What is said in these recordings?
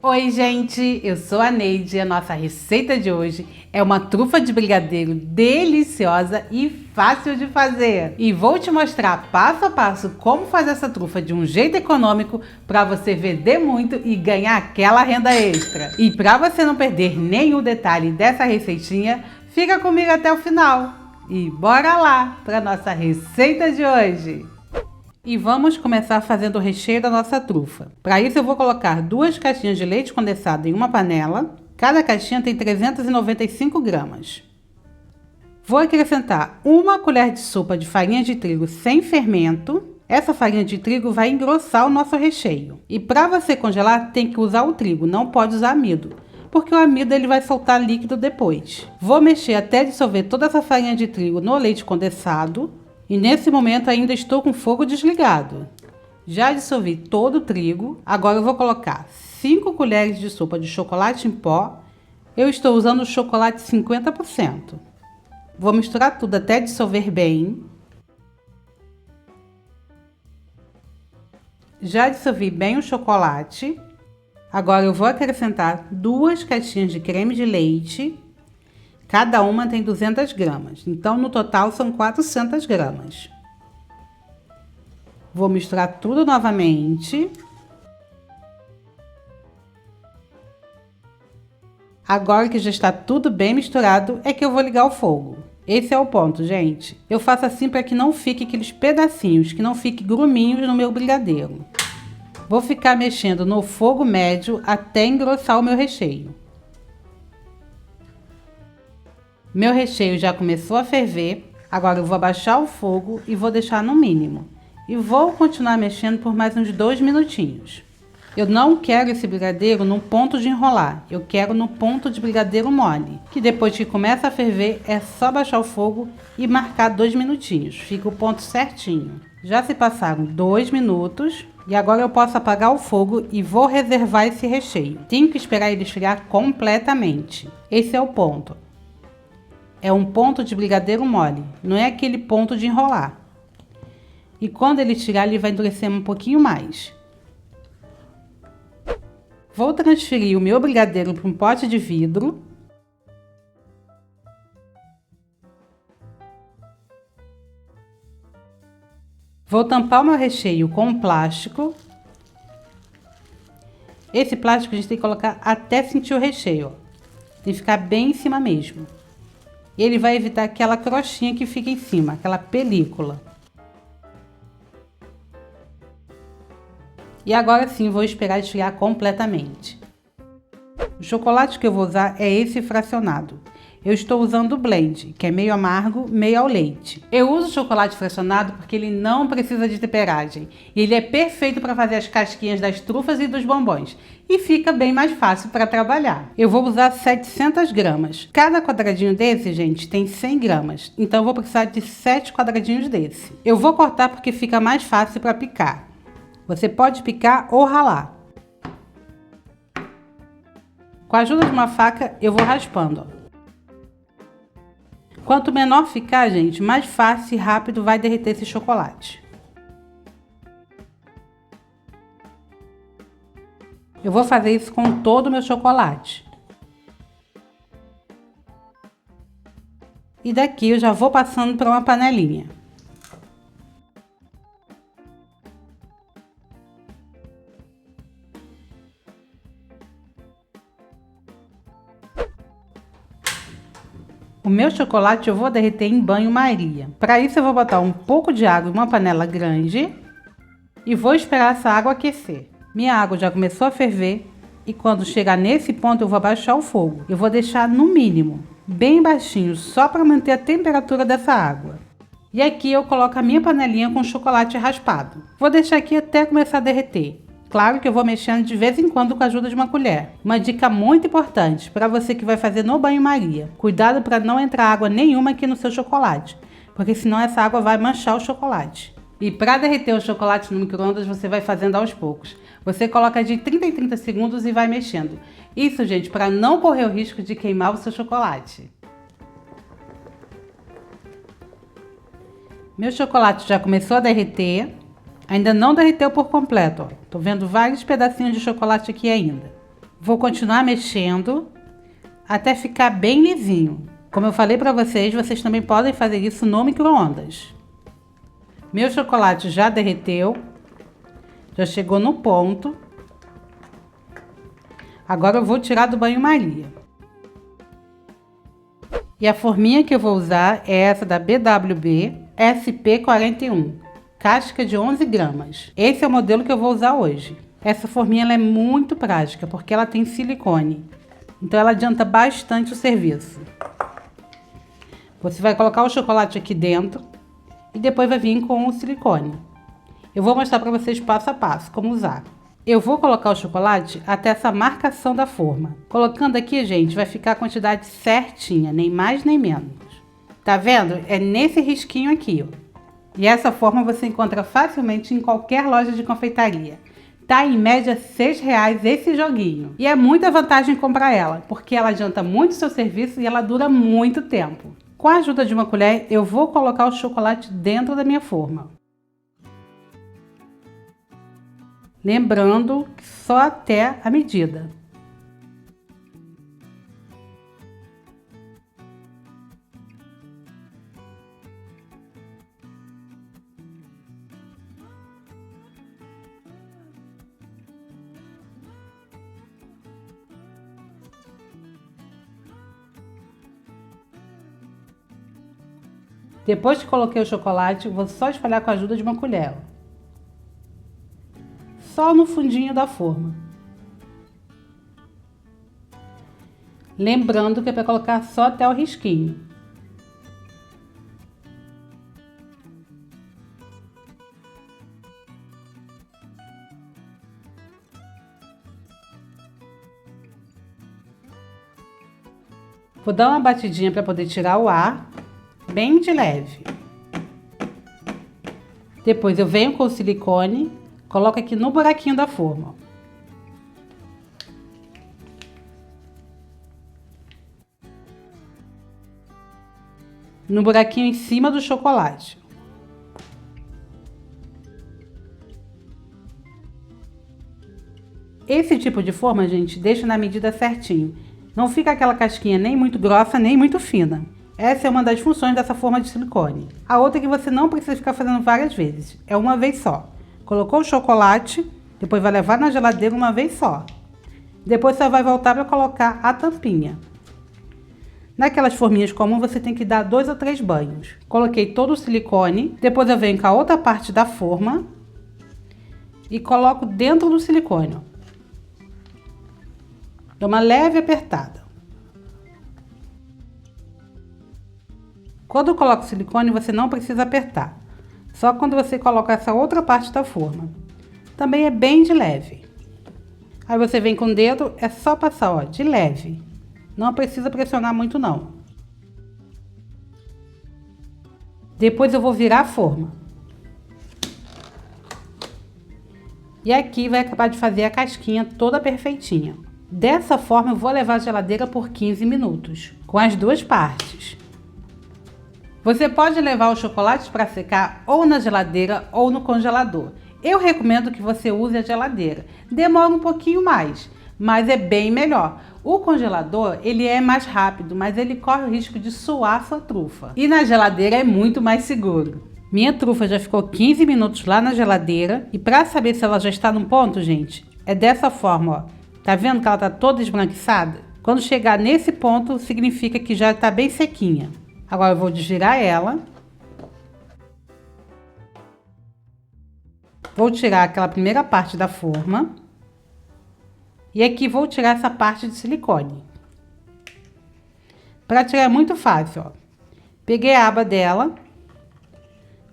Oi gente, eu sou a Neide e a nossa receita de hoje é uma trufa de brigadeiro deliciosa e fácil de fazer. E vou te mostrar passo a passo como fazer essa trufa de um jeito econômico para você vender muito e ganhar aquela renda extra. E para você não perder nenhum detalhe dessa receitinha, fica comigo até o final. E bora lá para nossa receita de hoje! E vamos começar fazendo o recheio da nossa trufa. Para isso eu vou colocar 2 caixinhas de leite condensado em uma panela. Cada caixinha tem 395 gramas. Vou acrescentar 1 colher de sopa de farinha de trigo sem fermento. Essa farinha de trigo vai engrossar o nosso recheio. E para você congelar tem que usar o trigo, não pode usar amido, porque o amido ele vai soltar líquido depois. Vou mexer até dissolver toda essa farinha de trigo no leite condensado. E nesse momento ainda estou com o fogo desligado. Já dissolvi todo o trigo. Agora eu vou colocar 5 colheres de sopa de chocolate em pó. Eu estou usando o chocolate 50%. Vou misturar tudo até dissolver bem. Já dissolvi bem o chocolate. Agora eu vou acrescentar 2 caixinhas de creme de leite. Cada uma tem 200 gramas, então no total são 400 gramas. Vou misturar tudo novamente. Agora que já está tudo bem misturado, é que eu vou ligar o fogo. Esse é o ponto, gente. Eu faço assim para que não fique aqueles pedacinhos, que não fique gruminhos no meu brigadeiro. Vou ficar mexendo no fogo médio até engrossar o meu recheio. Meu recheio já começou a ferver, agora eu vou abaixar o fogo e vou deixar no mínimo. E vou continuar mexendo por mais uns 2 minutinhos. Eu não quero esse brigadeiro no ponto de enrolar, eu quero no ponto de brigadeiro mole, que depois que começa a ferver é só baixar o fogo e marcar 2 minutinhos, fica o ponto certinho. Já se passaram 2 minutos e agora eu posso apagar o fogo e vou reservar esse recheio. Tenho que esperar ele esfriar completamente, esse é o ponto. É um ponto de brigadeiro mole, não é aquele ponto de enrolar. E quando ele estirar, ele vai endurecer um pouquinho mais. Vou transferir o meu brigadeiro para um pote de vidro. Vou tampar o meu recheio com um plástico. Esse plástico a gente tem que colocar até sentir o recheio, ó. Tem que ficar bem em cima mesmo. Ele vai evitar aquela crostinha que fica em cima, aquela película. E agora sim vou esperar esfriar completamente. O chocolate que eu vou usar é esse fracionado. Eu estou usando o blend, que é meio amargo, meio ao leite. Eu uso chocolate fracionado porque ele não precisa de temperagem. E ele é perfeito para fazer as casquinhas das trufas e dos bombons. E fica bem mais fácil para trabalhar. Eu vou usar 700 gramas. Cada quadradinho desse, gente, tem 100 gramas. Então eu vou precisar de 7 quadradinhos desse. Eu vou cortar porque fica mais fácil para picar. Você pode picar ou ralar. Com a ajuda de uma faca, eu vou raspando, ó. Quanto menor ficar, gente, mais fácil e rápido vai derreter esse chocolate. Eu vou fazer isso com todo o meu chocolate. E daqui eu já vou passando para uma panelinha. O meu chocolate eu vou derreter em banho-maria. Para isso eu vou botar um pouco de água em uma panela grande e vou esperar essa água aquecer. Minha água já começou a ferver e quando chegar nesse ponto eu vou abaixar o fogo. Eu vou deixar no mínimo, bem baixinho, só para manter a temperatura dessa água. E aqui eu coloco a minha panelinha com chocolate raspado. Vou deixar aqui até começar a derreter. Claro que eu vou mexendo de vez em quando com a ajuda de uma colher. Uma dica muito importante para você que vai fazer no banho-maria. Cuidado para não entrar água nenhuma aqui no seu chocolate, porque senão essa água vai manchar o chocolate. E para derreter o chocolate no micro-ondas você vai fazendo aos poucos. Você coloca de 30 em 30 segundos e vai mexendo. Isso, gente, para não correr o risco de queimar o seu chocolate. Meu chocolate já começou a derreter. Ainda não derreteu por completo, ó. Tô vendo vários pedacinhos de chocolate aqui ainda. Vou continuar mexendo até ficar bem lisinho. Como eu falei para vocês, vocês também podem fazer isso no micro-ondas. Meu chocolate já derreteu, já chegou no ponto. Agora eu vou tirar do banho-maria. E a forminha que eu vou usar é essa da BWB SP41, casca de 11 gramas. Esse é o modelo que eu vou usar hoje. Essa forminha ela é muito prática, porque ela tem silicone. Então ela adianta bastante o serviço. Você vai colocar o chocolate aqui dentro e depois vai vir com o silicone. Eu vou mostrar para vocês passo a passo como usar. Eu vou colocar o chocolate até essa marcação da forma. Colocando aqui, gente, vai ficar a quantidade certinha, nem mais nem menos. Tá vendo? É nesse risquinho aqui, ó. E essa forma você encontra facilmente em qualquer loja de confeitaria. Tá em média R$6 esse joguinho. E é muita vantagem comprar ela, porque ela adianta muito o seu serviço e ela dura muito tempo. Com a ajuda de uma colher, eu vou colocar o chocolate dentro da minha forma. Lembrando que só até a medida. Depois que coloquei o chocolate, vou só espalhar com a ajuda de uma colher. Só no fundinho da forma. Lembrando que é para colocar só até o risquinho. Vou dar uma batidinha para poder tirar o ar, bem de leve. Depois eu venho com o silicone, coloco aqui no buraquinho da forma. No buraquinho em cima do chocolate. Esse tipo de forma, gente, deixa na medida certinho. Não fica aquela casquinha nem muito grossa, nem muito fina. Essa é uma das funções dessa forma de silicone. A outra é que você não precisa ficar fazendo várias vezes. É uma vez só. Colocou o chocolate, depois vai levar na geladeira uma vez só. Depois você vai voltar para colocar a tampinha. Naquelas forminhas comuns você tem que dar 2 ou 3 banhos. Coloquei todo o silicone, depois eu venho com a outra parte da forma e coloco dentro do silicone. Dou uma leve apertada. Quando eu coloco o silicone, você não precisa apertar. Só quando você coloca essa outra parte da forma. Também é bem de leve. Aí você vem com o dedo, é só passar, ó, de leve. Não precisa pressionar muito, não. Depois eu vou virar a forma. E aqui vai acabar de fazer a casquinha toda perfeitinha. Dessa forma eu vou levar à geladeira por 15 minutos, com as duas partes. Você pode levar os chocolates para secar ou na geladeira ou no congelador. Eu recomendo que você use a geladeira. Demora um pouquinho mais, mas é bem melhor. O congelador, ele é mais rápido, mas ele corre o risco de suar sua trufa. E na geladeira é muito mais seguro. Minha trufa já ficou 15 minutos lá na geladeira. E para saber se ela já está no ponto, gente, é dessa forma, ó. Tá vendo que ela tá toda esbranquiçada? Quando chegar nesse ponto, significa que já tá bem sequinha. Agora eu vou desvirar ela. Vou tirar aquela primeira parte da forma. E aqui vou tirar essa parte de silicone. Para tirar é muito fácil, ó. Peguei a aba dela.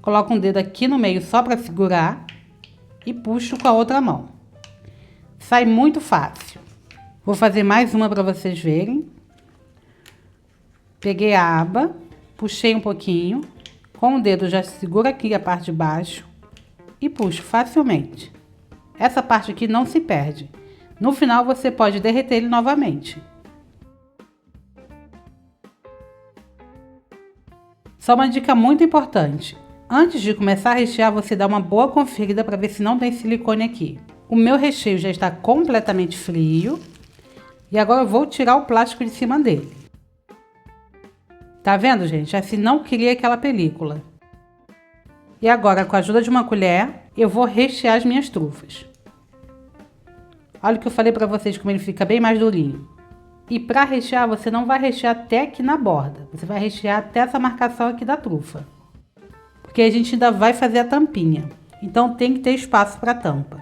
Coloco um dedo aqui no meio só para segurar. E puxo com a outra mão. Sai muito fácil. Vou fazer mais uma para vocês verem. Peguei a aba, puxei um pouquinho. Com o dedo já segura aqui a parte de baixo. E puxo facilmente. Essa parte aqui não se perde. No final você pode derreter ele novamente. Só uma dica muito importante. Antes de começar a rechear, você dá uma boa conferida para ver se não tem silicone aqui. O meu recheio já está completamente frio. E agora eu vou tirar o plástico de cima dele. Tá vendo, gente? Assim não cria aquela película. E agora, com a ajuda de uma colher, eu vou rechear as minhas trufas. Olha o que eu falei pra vocês, como ele fica bem mais durinho. E para rechear, você não vai rechear até aqui na borda. Você vai rechear até essa marcação aqui da trufa. Porque a gente ainda vai fazer a tampinha. Então tem que ter espaço para a tampa.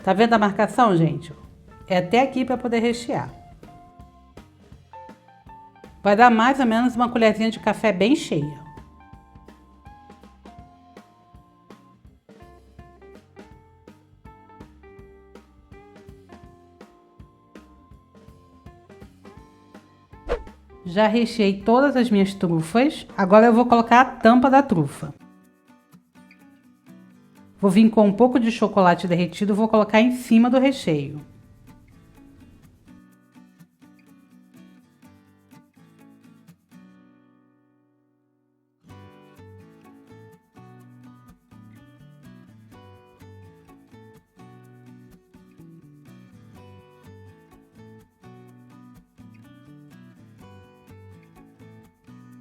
Tá vendo a marcação, gente? É até aqui para poder rechear. Vai dar mais ou menos uma colherzinha de café bem cheia. Já recheei todas as minhas trufas. Agora eu vou colocar a tampa da trufa. Vou vir com um pouco de chocolate derretido, vou colocar em cima do recheio.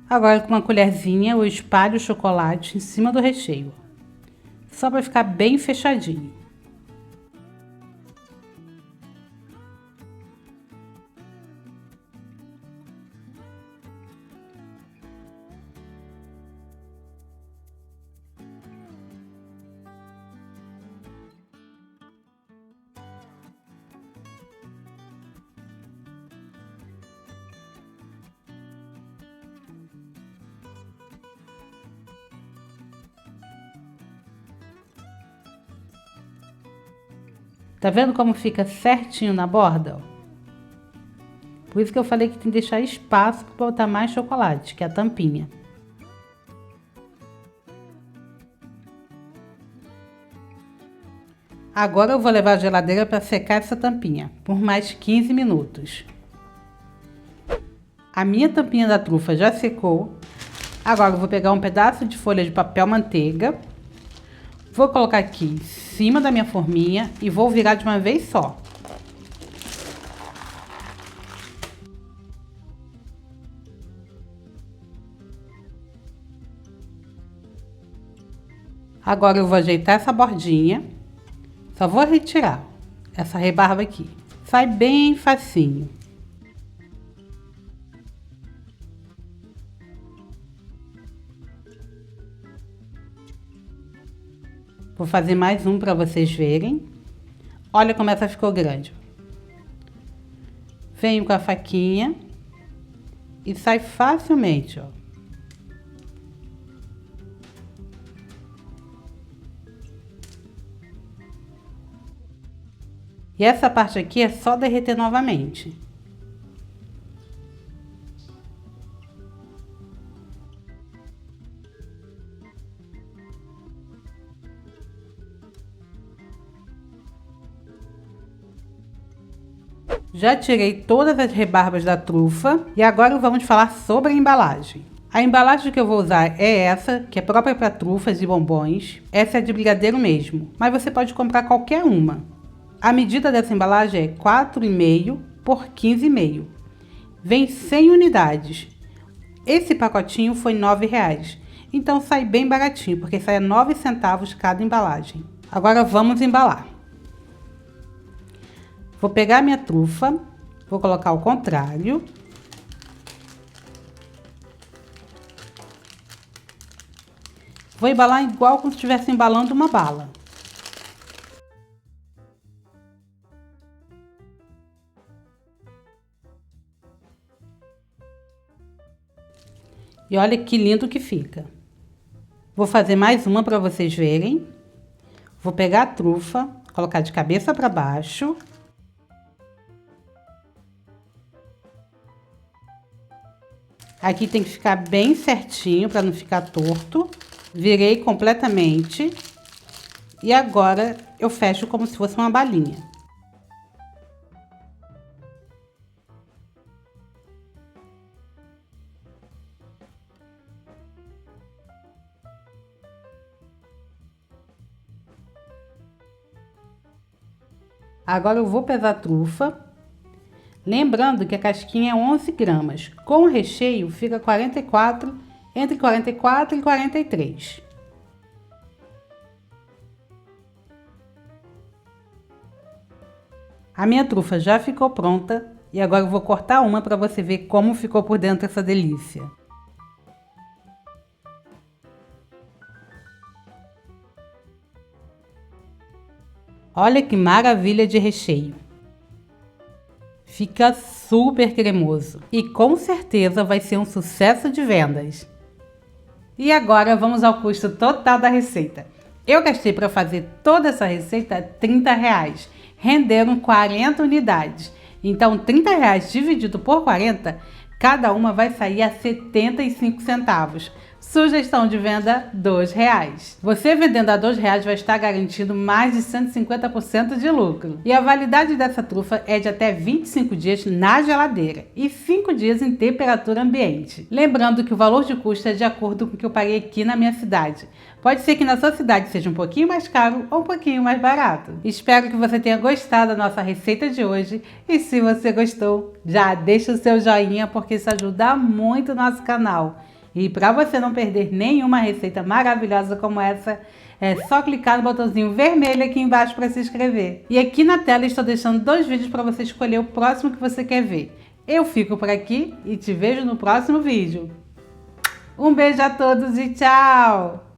Agora, com uma colherzinha, eu espalho o chocolate em cima do recheio, só para ficar bem fechadinho. Tá vendo como fica certinho na borda? Por isso que eu falei que tem que deixar espaço para botar mais chocolate, que é a tampinha. Agora eu vou levar à geladeira para secar essa tampinha por mais 15 minutos. A minha tampinha da trufa já secou. Agora eu vou pegar um pedaço de folha de papel manteiga. Vou colocar aqui em cima da minha forminha e vou virar de uma vez só. Agora eu vou ajeitar essa bordinha. Só vou retirar essa rebarba aqui. Sai bem facinho. Vou fazer mais um para vocês verem. Olha como essa ficou grande. Venho com a faquinha e sai facilmente, ó. E essa parte aqui é só derreter novamente. Já tirei todas as rebarbas da trufa e agora vamos falar sobre a embalagem. A embalagem que eu vou usar é essa, que é própria para trufas e bombons. Essa é de brigadeiro mesmo, mas você pode comprar qualquer uma. A medida dessa embalagem é 4,5 por 15,5. Vem 100 unidades. Esse pacotinho foi R$ 9,00. Então sai bem baratinho, porque sai a 9 centavos cada embalagem. Agora vamos embalar. Vou pegar minha trufa, vou colocar ao contrário. Vou embalar igual como se estivesse embalando uma bala. E olha que lindo que fica. Vou fazer mais uma para vocês verem. Vou pegar a trufa, colocar de cabeça para baixo. Aqui tem que ficar bem certinho para não ficar torto. Virei completamente. E agora eu fecho como se fosse uma balinha. Agora eu vou pesar a trufa. Lembrando que a casquinha é 11 gramas. Com o recheio fica entre 44 e 43. A minha trufa já ficou pronta e agora eu vou cortar uma para você ver como ficou por dentro essa delícia. Olha que maravilha de recheio! Fica super cremoso e com certeza vai ser um sucesso de vendas. E agora vamos ao custo total da receita. Eu gastei para fazer toda essa receita R$30. Renderam 40 unidades. Então, R$30 dividido por 40, cada uma vai sair a 75 centavos. Sugestão de venda, R$2. Você vendendo a R$2 vai estar garantindo mais de 150% de lucro. E a validade dessa trufa é de até 25 dias na geladeira e 5 dias em temperatura ambiente. Lembrando que o valor de custo é de acordo com o que eu paguei aqui na minha cidade. Pode ser que na sua cidade seja um pouquinho mais caro ou um pouquinho mais barato. Espero que você tenha gostado da nossa receita de hoje e se você gostou, já deixa o seu joinha porque isso ajuda muito o nosso canal. E para você não perder nenhuma receita maravilhosa como essa, é só clicar no botãozinho vermelho aqui embaixo para se inscrever. E aqui na tela estou deixando 2 vídeos para você escolher o próximo que você quer ver. Eu fico por aqui e te vejo no próximo vídeo. Um beijo a todos e tchau!